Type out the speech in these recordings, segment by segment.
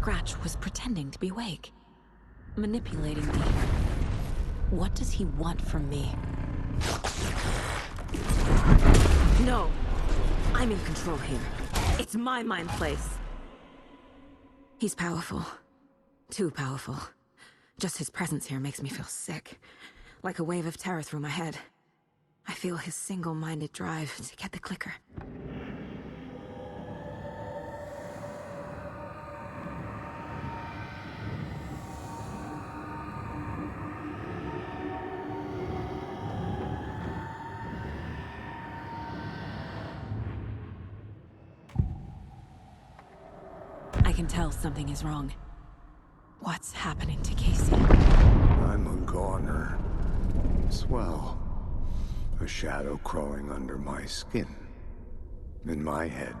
Scratch was pretending to be Wake. Manipulating me. What does he want from me? No! I'm in control here. It's my mind place. He's powerful. Too powerful. Just his presence here makes me feel sick. Like a wave of terror through my head. I feel his single-minded drive to get the clicker. I can tell something is wrong. What's happening to Casey? I'm a goner. Swell. A shadow crawling under my skin. In my head.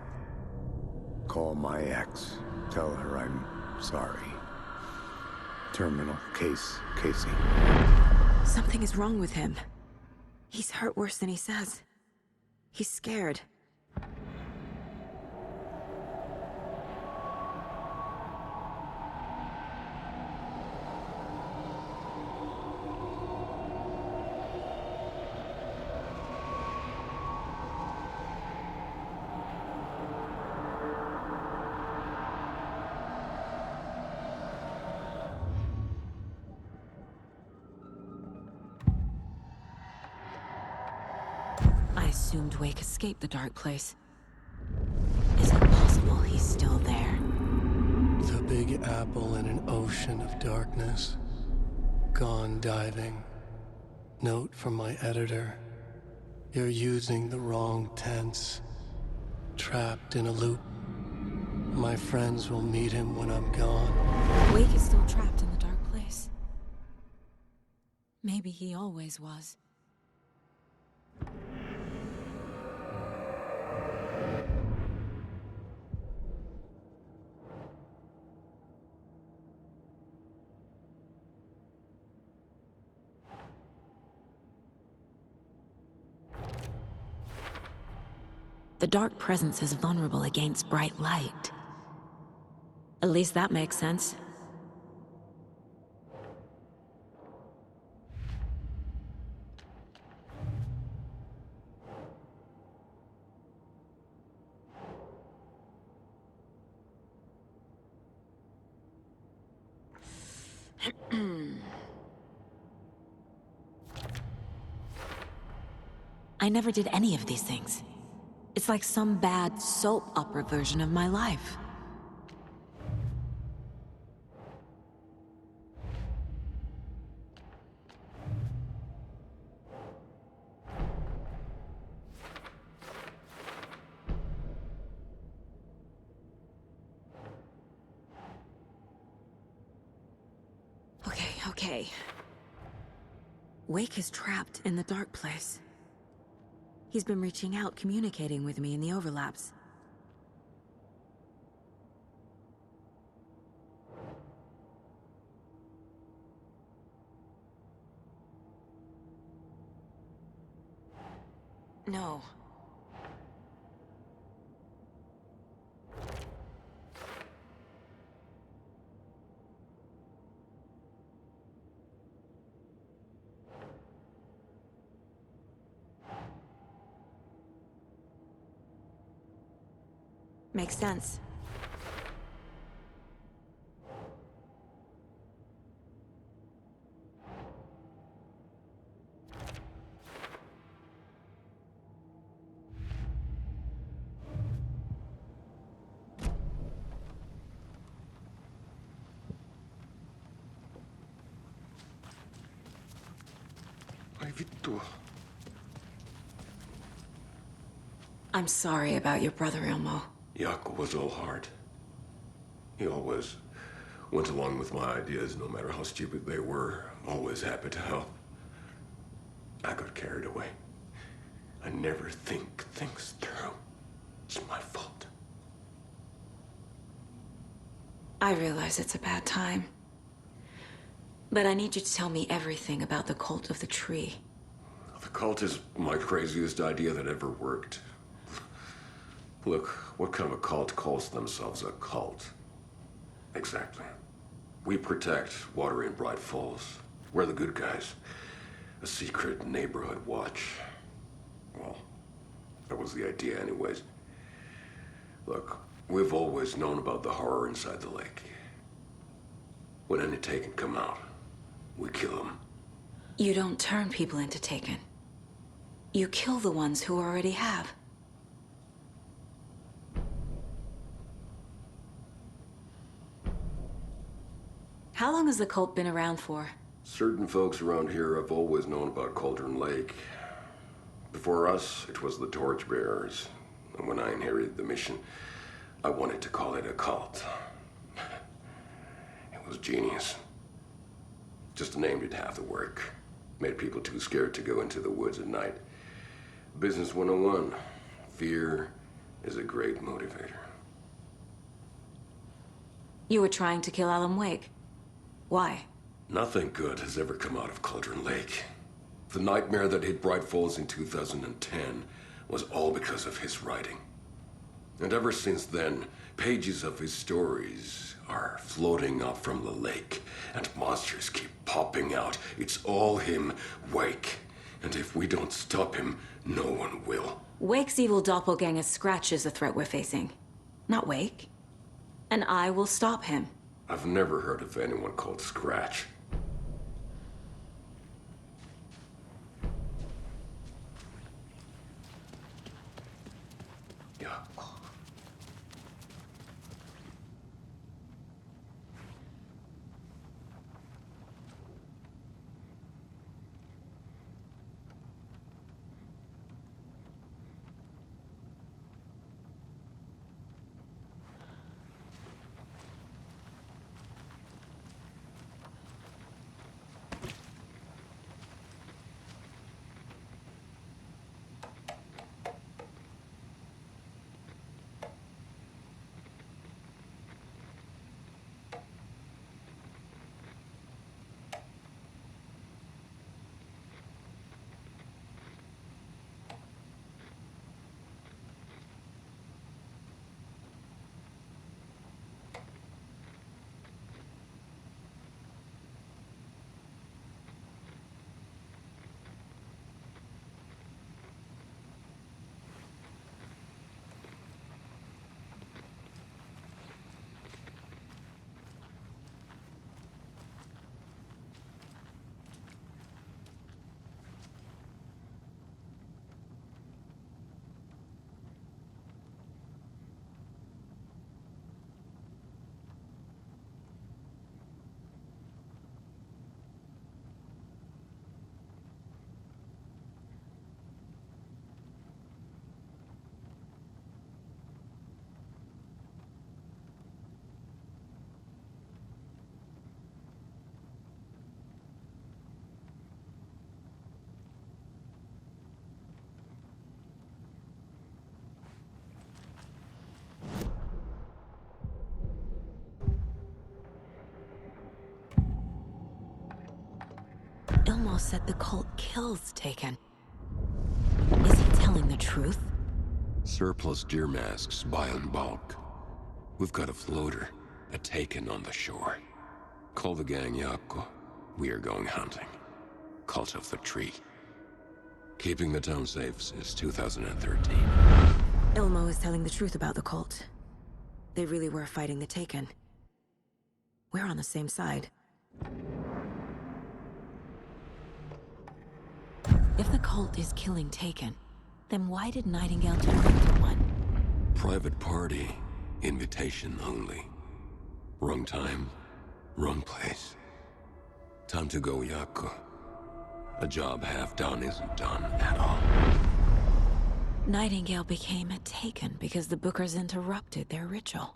Call my ex. Tell her I'm sorry. Terminal case, Casey. Something is wrong with him. He's hurt worse than he says. He's scared. I assumed Wake escaped the dark place. Is it possible he's still there? The Big Apple in an ocean of darkness. Gone diving. Note from my editor. You're using the wrong tense. Trapped in a loop. My friends will meet him when I'm gone. Wake is still trapped in the dark place. Maybe he always was. The dark presence is vulnerable against bright light. At least that makes sense. I never did any of these things. It's like some bad soap opera version of my life. Okay. Wake is trapped in the dark place. He's been reaching out, communicating with me in the overlaps. No. Makes sense. Ai vittu. I'm sorry about your brother, Ilmo. Jaakko was all heart. He always went along with my ideas, no matter how stupid they were. Always happy to help. I got carried away. I never think things through. It's my fault. I realize it's a bad time. But I need you to tell me everything about the cult of the tree. The cult is my craziest idea that ever worked. Look, what kind of a cult calls themselves a cult? Exactly. We protect water in Bright Falls. We're the good guys. A secret neighborhood watch. Well, that was the idea anyways. Look, we've always known about the horror inside the lake. When any Taken come out, we kill them. You don't turn people into Taken. You kill the ones who already have. How long has the cult been around for? Certain folks around here have always known about Cauldron Lake. Before us, it was the Torchbearers. And when I inherited the mission, I wanted to call it a cult. It was genius. Just a name did half the work. Made people too scared to go into the woods at night. Business 101. Fear is a great motivator. You were trying to kill Alan Wake. Why? Nothing good has ever come out of Cauldron Lake. The nightmare that hit Bright Falls in 2010 was all because of his writing. And ever since then, pages of his stories are floating up from the lake, and monsters keep popping out. It's all him, Wake. And if we don't stop him, no one will. Wake's evil doppelganger Scratch is the threat we're facing, not Wake. And I will stop him. I've never heard of anyone called Scratch. Yeah. Ilmo said the cult kills Taken. Is he telling the truth? Surplus deer masks buy in bulk. We've got a floater, a Taken on the shore. Call the gang Yako. We are going hunting. Cult of the Tree. Keeping the town safe since 2013. Ilmo is telling the truth about the cult. They really were fighting the Taken. We're on the same side. If the cult is killing Taken, then why did Nightingale turn into one? Private party. Invitation only. Wrong time, wrong place. Time to go, Yako. A job half done isn't done at all. Nightingale became a Taken because the Bookers interrupted their ritual.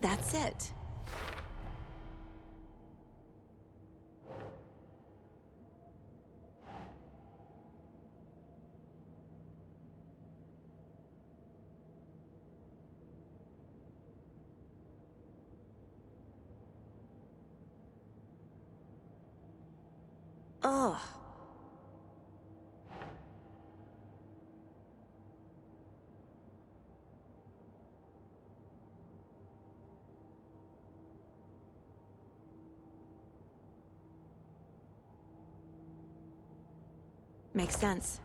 That's it. Ugh. Makes sense.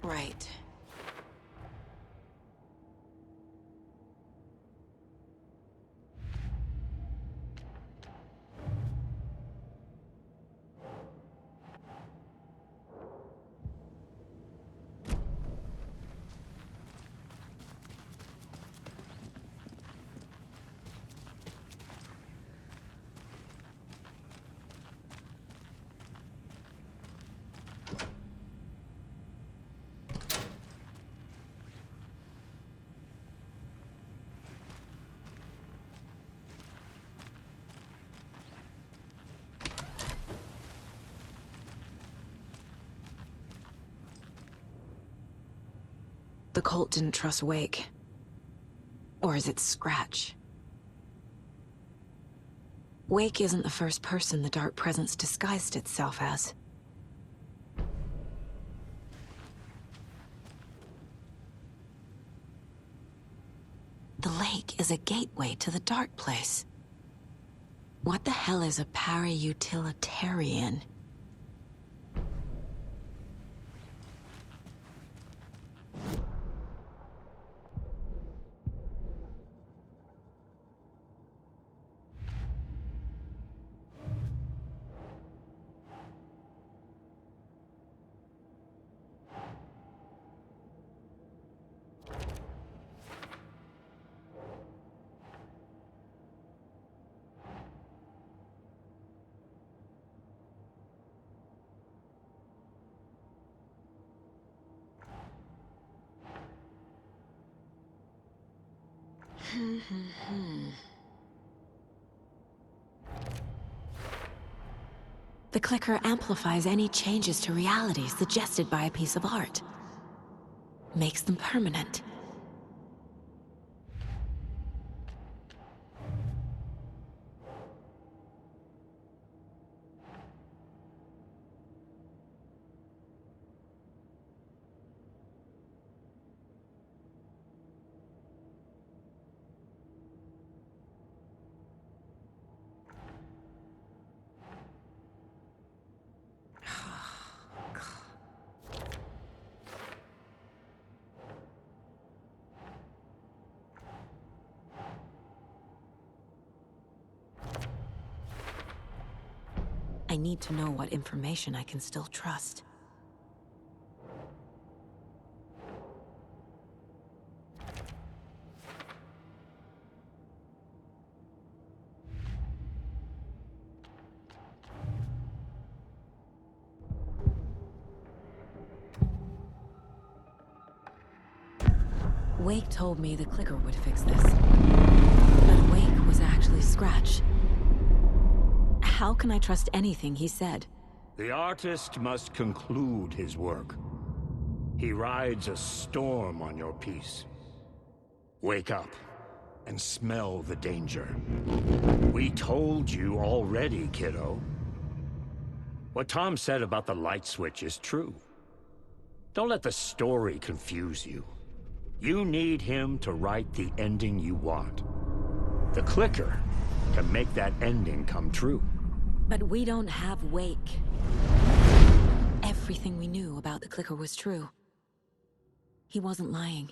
Right. The cult didn't trust Wake. Or is it Scratch? Wake isn't the first person the Dark Presence disguised itself as. The lake is a gateway to the Dark Place. What the hell is a para-utilitarian? The clicker amplifies any changes to reality suggested by a piece of art. Makes them permanent. I need to know what information I can still trust. Wake told me the clicker would fix this. But Wake was actually Scratch. How can I trust anything he said? The artist must conclude his work. He rides a storm on your piece. Wake up. and smell the danger. We told you already, kiddo. What Tom said about the light switch is true. Don't let the story confuse you. You need him to write the ending you want. The clicker can make that ending come true. But we don't have Wake. Everything we knew about the clicker was true. He wasn't lying.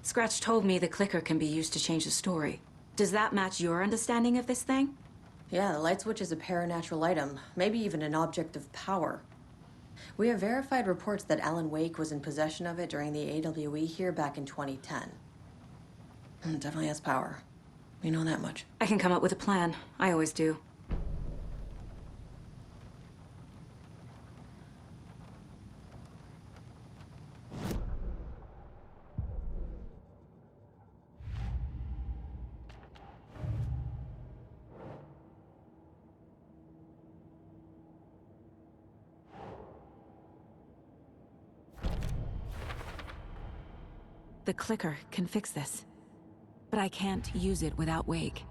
Scratch told me the clicker can be used to change the story. Does that match your understanding of this thing? Yeah, the light switch is a paranatural item, maybe even an object of power. We have verified reports that Alan Wake was in possession of it during the AWE here back in 2010. It definitely has power. We know that much. I can come up with a plan. I always do. The clicker can fix this. But I can't use it without Wake.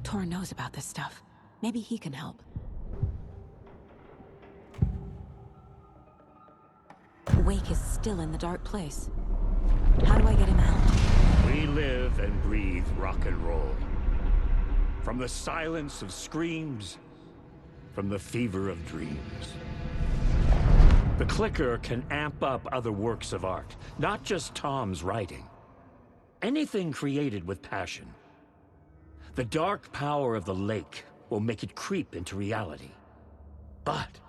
Tor knows about this stuff. Maybe he can help. Wake is still in the dark place. How do I get him out? We live and breathe rock and roll. From the silence of screams, from the fever of dreams. The clicker can amp up other works of art, not just Tom's writing. Anything created with passion. The dark power of the lake will make it creep into reality. But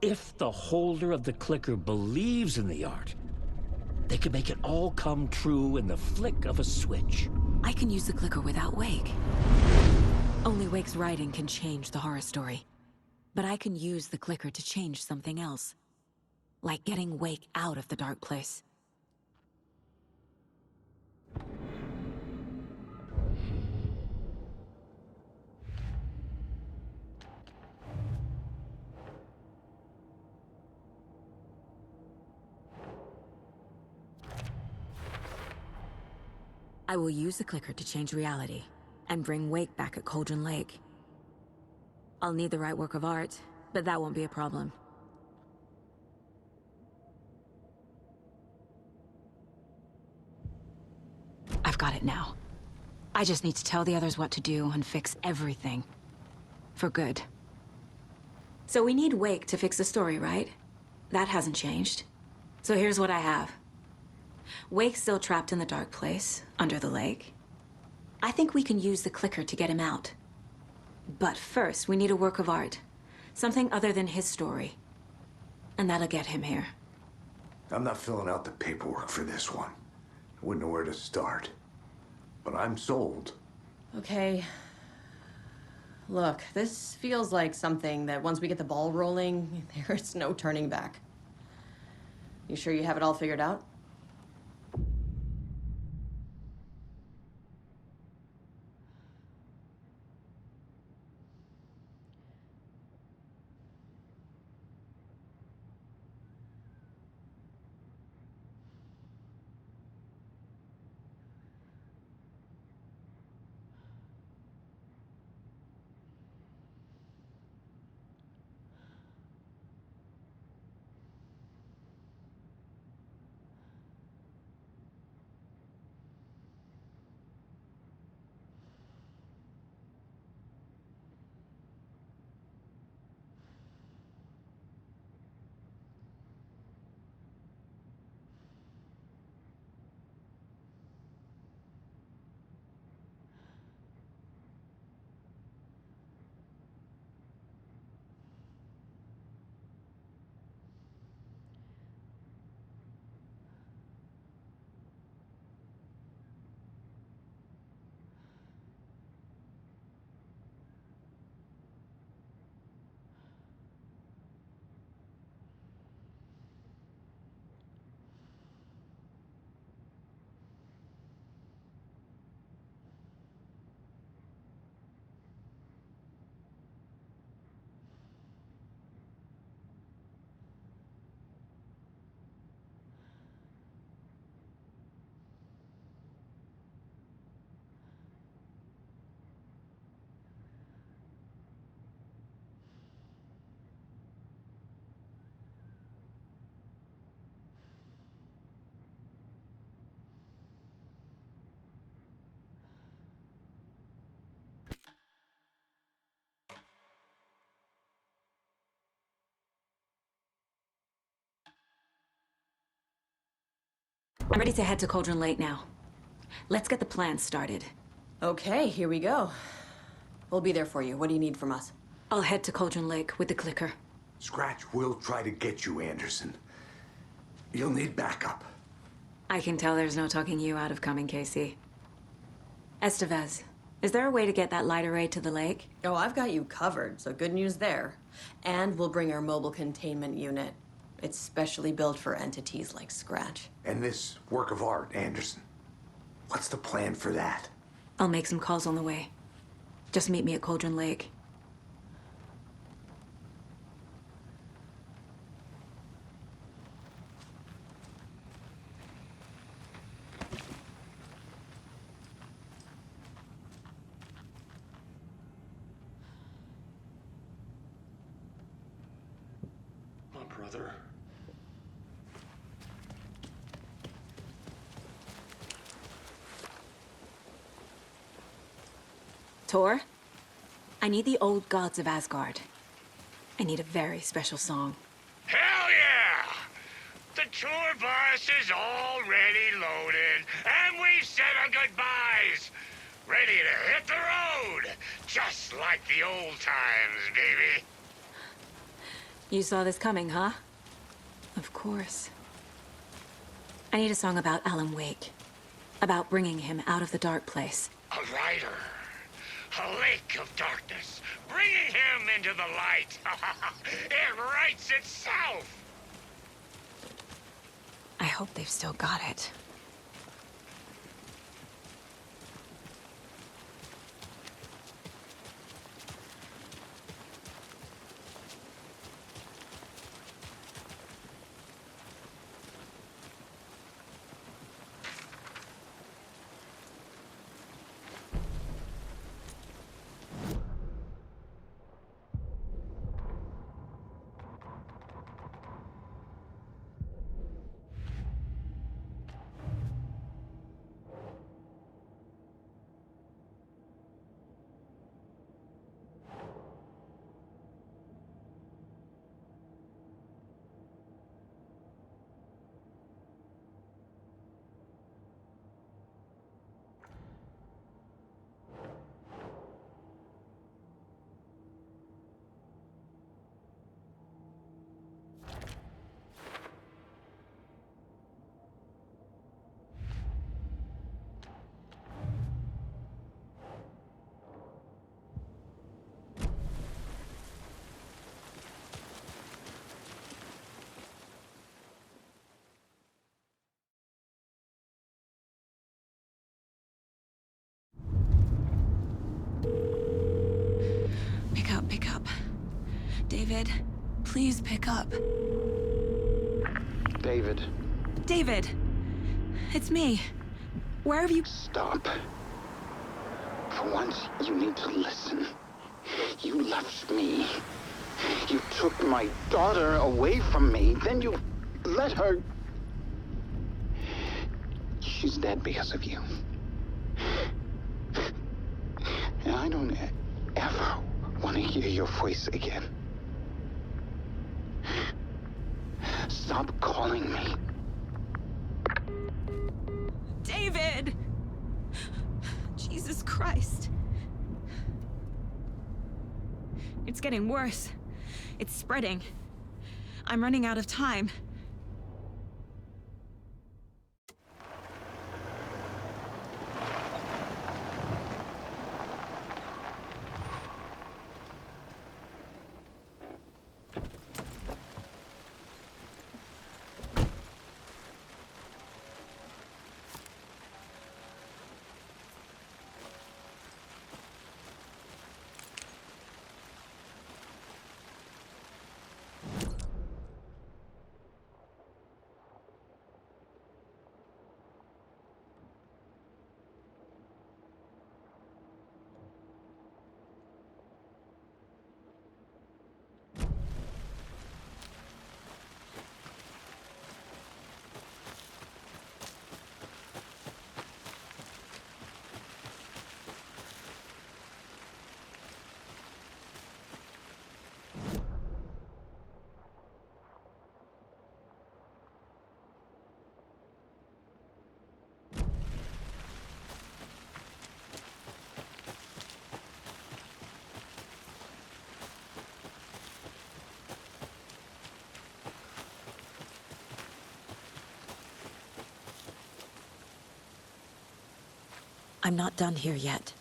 if the holder of the clicker believes in the art, they can make it all come true in the flick of a switch. I can use the clicker without Wake. Only Wake's writing can change the horror story. But I can use the clicker to change something else. Like getting Wake out of the dark place. I will use the clicker to change reality, and bring Wake back at Cauldron Lake. I'll need the right work of art, but that won't be a problem. I've got it now. I just need to tell the others what to do and fix everything. For good. So we need Wake to fix the story, right? That hasn't changed. So here's what I have. Wake's still trapped in the dark place, under the lake. I think we can use the clicker to get him out. But first, we need a work of art. Something other than his story. And that'll get him here. I'm not filling out the paperwork for this one. I wouldn't know where to start. But I'm sold. Okay. Look, this feels like something that once we get the ball rolling, there's no turning back. You sure you have it all figured out? I'm ready to head to Cauldron Lake now. Let's get the plan started. Okay, here we go. We'll be there for you. What do you need from us? I'll head to Cauldron Lake with the clicker. Scratch will try to get you, Anderson. You'll need backup. I can tell there's no talking you out of coming, Casey. Estevez, is there a way to get that light array to the lake? Oh, I've got you covered, so good news there. And we'll bring our mobile containment unit. It's specially built for entities like Scratch. And this work of art, Anderson. What's the plan for that? I'll make some calls on the way. Just meet me at Cauldron Lake. My brother. Tor, I need the old gods of Asgard. I need a very special song. Hell yeah! The tour bus is already loaded, and we've said our goodbyes. Ready to hit the road, just like the old times, baby. You saw this coming, huh? Of course. I need a song about Alan Wake. About bringing him out of the dark place. A rider. A lake of darkness, bringing him into the light. It writes itself. I hope they've still got it. Pick up. David, please pick up. David. David! It's me. Where have you... Stop. For once, you need to listen. You left me. You took my daughter away from me. Then you let her... She's dead because of you. And I don't ever want to hear your voice again. Stop calling me. David! Jesus Christ. It's getting worse. It's spreading. I'm running out of time. I'm not done here yet.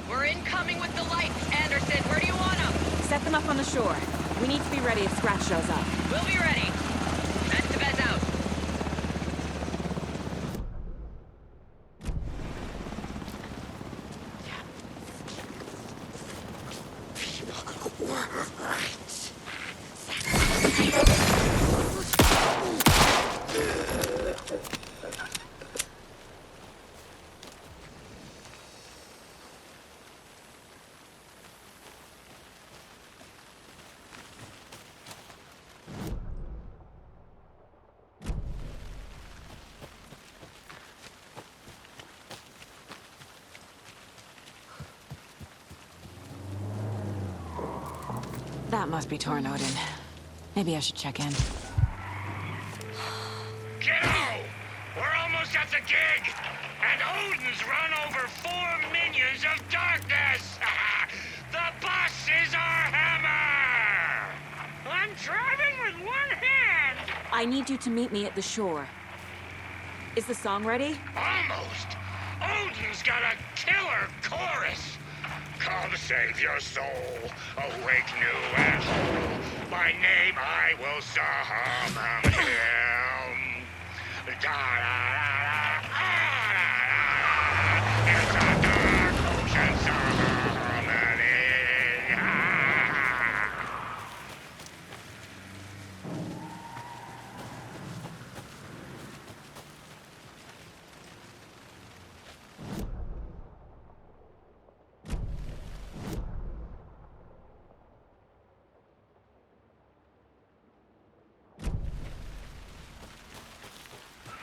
We're incoming with the lights, Anderson. Where do you want them? Set them up on the shore. We need to be ready if Scratch shows up. We'll be ready. Estevez out. That must be torn, Odin. Maybe I should check in. Kiddo! We're almost at the gig! And Odin's run over 4 minions of darkness! The bus is our hammer! I'm driving with one hand! I need you to meet me at the shore. Is the song ready? Almost! Odin's got a killer chorus! Come save your soul, awake new and whole. My name I will summon him. Da-da-da-da, ah-da-da-da. It's a dark ocean summoning. Ah.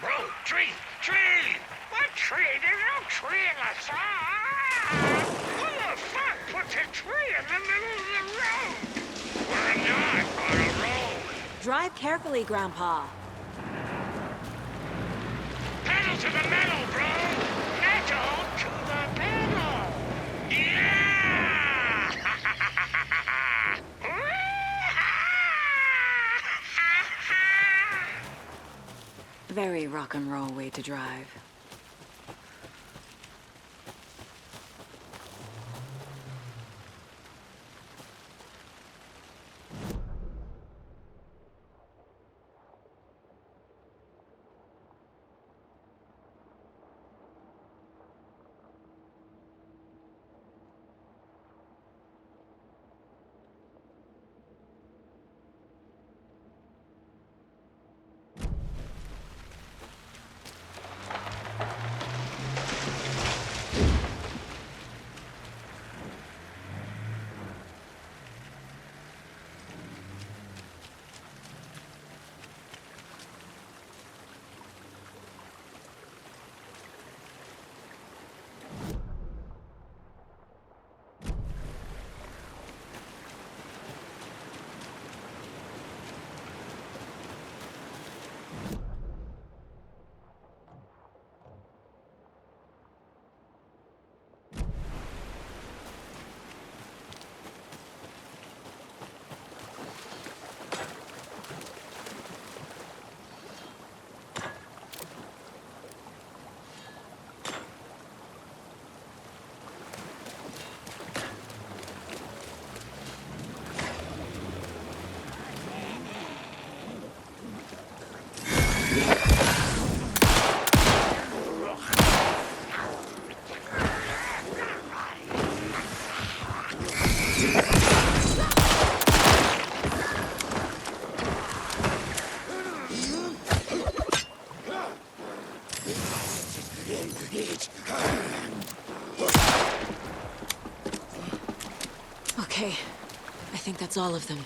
Bro, tree! Tree! What tree? There's no tree in the side! Who the fuck puts a tree in the middle of the road? We're not on a road! Drive carefully, Grandpa. Pedal to the metal, bro! Metal to the pedal! Yeah! Very rock and roll way to drive. Okay, I think that's all of them.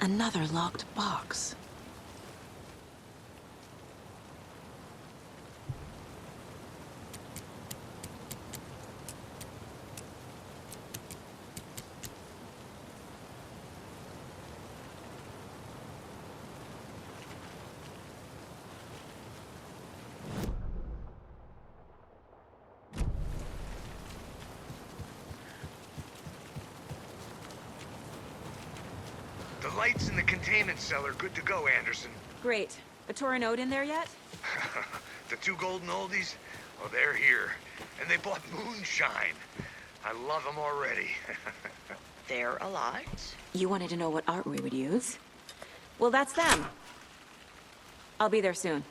Another locked box. The lights in the containment cell are good to go, Anderson. Great. The Torinode in there yet? The two golden oldies? Oh, they're here. And they bought moonshine. I love them already. They're a lot. You wanted to know what art we would use? Well, that's them. I'll be there soon.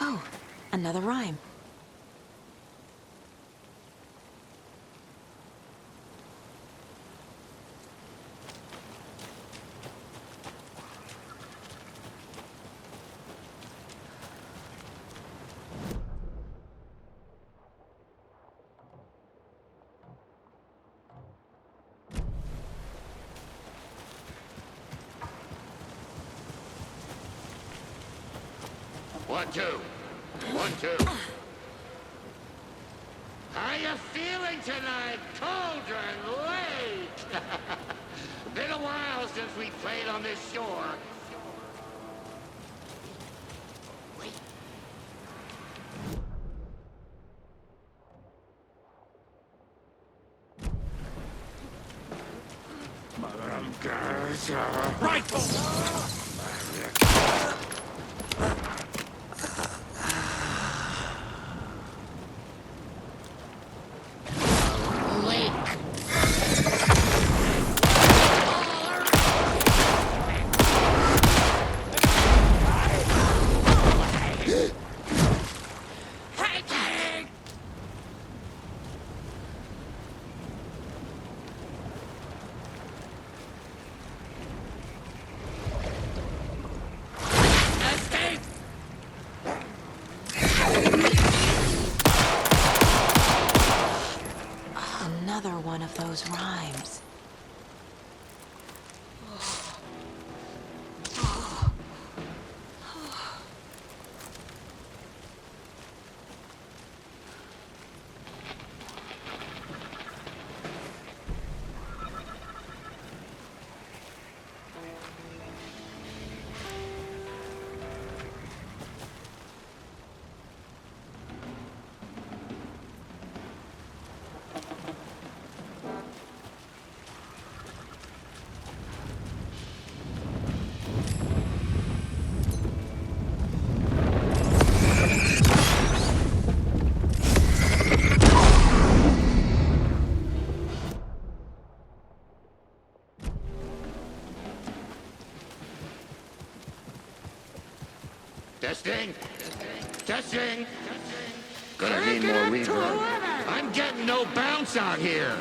Oh, another rhyme. One, two. 1, 2. How you feeling tonight, Cauldron Lake? Been a while since we played on this shore. Wait. Rifle! Testing. Testing. Gonna need more reverb. I'm getting no bounce out here.